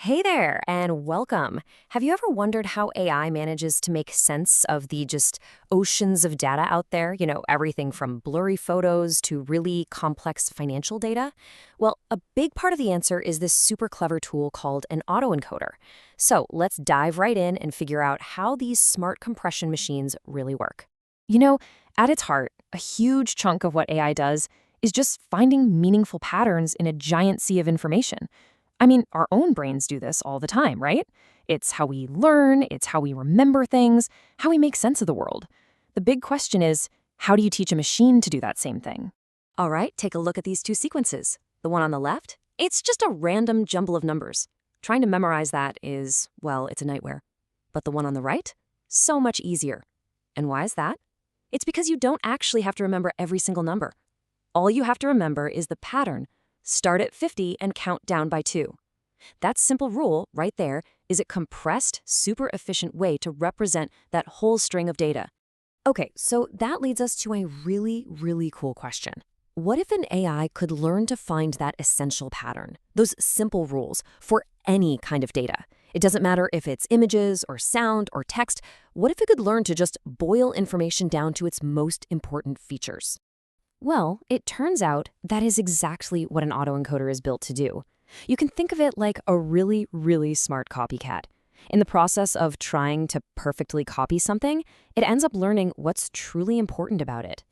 Hey there, and welcome. Have you ever wondered how AI manages to make sense of the just oceans of data out there? Everything from blurry photos to really complex financial data? Well, a big part of the answer is this super clever tool called an autoencoder. So let's dive right in and figure out how these smart compression machines really work. You know, at its heart, a huge chunk of what AI does is just finding meaningful patterns in a giant sea of information. I mean, our own brains do this all the time, right? It's how we learn, it's how we remember things, how we make sense of the world. The big question is, how do you teach a machine to do that same thing? All right, take a look at these two sequences. The one on the left, it's just a random jumble of numbers. Trying to memorize that is, well, it's a nightmare. But the one on the right? So much easier. And why is that? It's because you don't actually have to remember every single number. All you have to remember is the pattern. Start at 50 and count down by 2. That simple rule, right there, is a compressed, super efficient way to represent that whole string of data. Okay, so that leads us to a really, really cool question. What if an AI could learn to find that essential pattern, those simple rules, for any kind of data? It doesn't matter if it's images or sound or text. What if it could learn to just boil information down to its most important features? Well, it turns out that is exactly what an autoencoder is built to do. You can think of it like a really, really smart copycat. In the process of trying to perfectly copy something, it ends up learning what's truly important about it.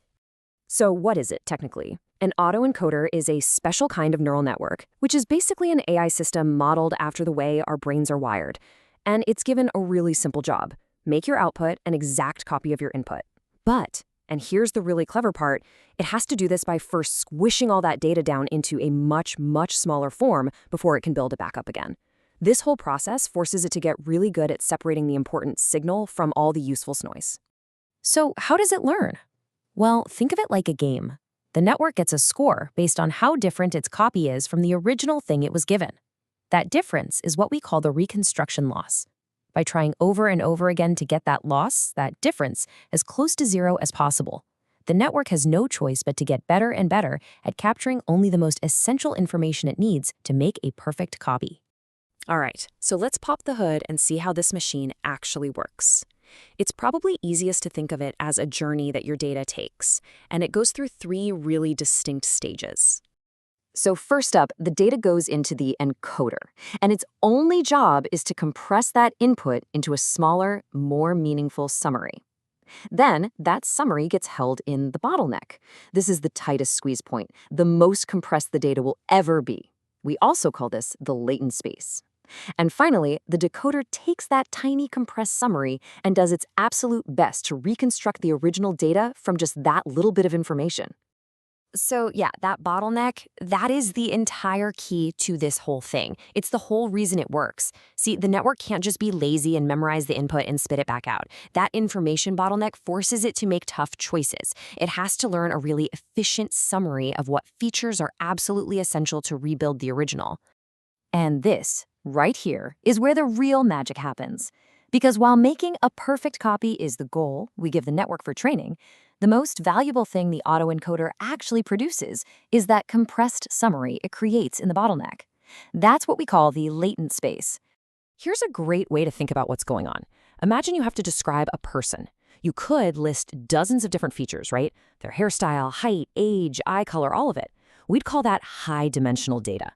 So what is it, technically? An autoencoder is a special kind of neural network, which is basically an AI system modeled after the way our brains are wired. And it's given a really simple job: make your output an exact copy of your input. But and here's the really clever part, it has to do this by first squishing all that data down into a much, much smaller form before it can build it back up again. This whole process forces it to get really good at separating the important signal from all the useful noise. So how does it learn? Well, think of it like a game. The network gets a score based on how different its copy is from the original thing it was given. That difference is what we call the reconstruction loss. By trying over and over again to get that loss, that difference, as close to zero as possible, the network has no choice but to get better and better at capturing only the most essential information it needs to make a perfect copy. All right, so let's pop the hood and see how this machine actually works. It's probably easiest to think of it as a journey that your data takes, and it goes through 3 really distinct stages. So first up, the data goes into the encoder, and its only job is to compress that input into a smaller, more meaningful summary. Then, that summary gets held in the bottleneck. This is the tightest squeeze point, the most compressed the data will ever be. We also call this the latent space. And finally, the decoder takes that tiny compressed summary and does its absolute best to reconstruct the original data from just that little bit of information. So yeah, that bottleneck, that is the entire key to this whole thing. It's the whole reason it works. See, the network can't just be lazy and memorize the input and spit it back out. That information bottleneck forces it to make tough choices. It has to learn a really efficient summary of what features are absolutely essential to rebuild the original. And this, right here, is where the real magic happens. Because while making a perfect copy is the goal we give the network for training, the most valuable thing the autoencoder actually produces is that compressed summary it creates in the bottleneck. That's what we call the latent space. Here's a great way to think about what's going on. Imagine you have to describe a person. You could list dozens of different features, right? Their hairstyle, height, age, eye color, all of it. We'd call that high-dimensional data.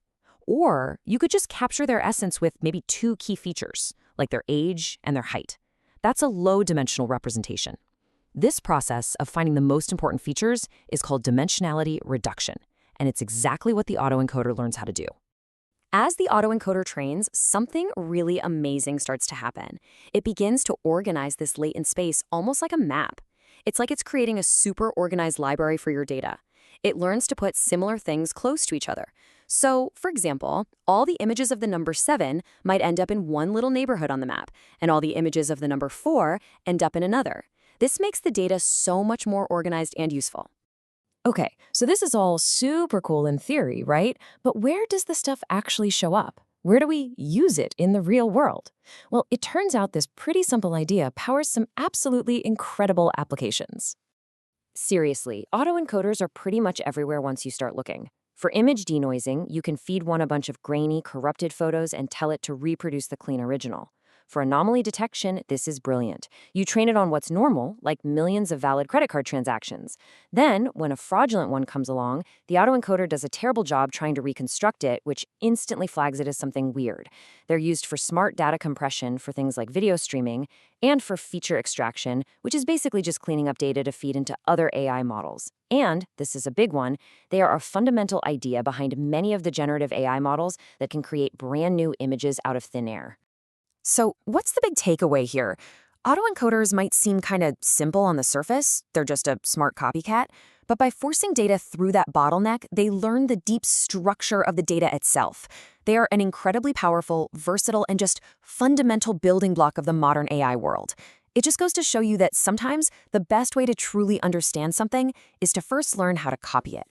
Or you could just capture their essence with maybe 2 key features, like their age and their height. That's a low-dimensional representation. This process of finding the most important features is called dimensionality reduction, and it's exactly what the autoencoder learns how to do. As the autoencoder trains, something really amazing starts to happen. It begins to organize this latent space almost like a map. It's like it's creating a super organized library for your data. It learns to put similar things close to each other. So, for example, all the images of the number 7 might end up in one little neighborhood on the map, and all the images of the number 4 end up in another. This makes the data so much more organized and useful. Okay, so this is all super cool in theory, right? But where does the stuff actually show up? Where do we use it in the real world? Well, it turns out this pretty simple idea powers some absolutely incredible applications. Seriously, autoencoders are pretty much everywhere once you start looking. For image denoising, you can feed one a bunch of grainy, corrupted photos and tell it to reproduce the clean original. For anomaly detection, this is brilliant. You train it on what's normal, like millions of valid credit card transactions. Then, when a fraudulent one comes along, the autoencoder does a terrible job trying to reconstruct it, which instantly flags it as something weird. They're used for smart data compression for things like video streaming, and for feature extraction, which is basically just cleaning up data to feed into other AI models. And, this is a big one, they are a fundamental idea behind many of the generative AI models that can create brand new images out of thin air. So, what's the big takeaway here? Autoencoders might seem kind of simple on the surface, they're just a smart copycat, but by forcing data through that bottleneck, they learn the deep structure of the data itself. They are an incredibly powerful, versatile, and just fundamental building block of the modern AI world. It just goes to show you that sometimes the best way to truly understand something is to first learn how to copy it.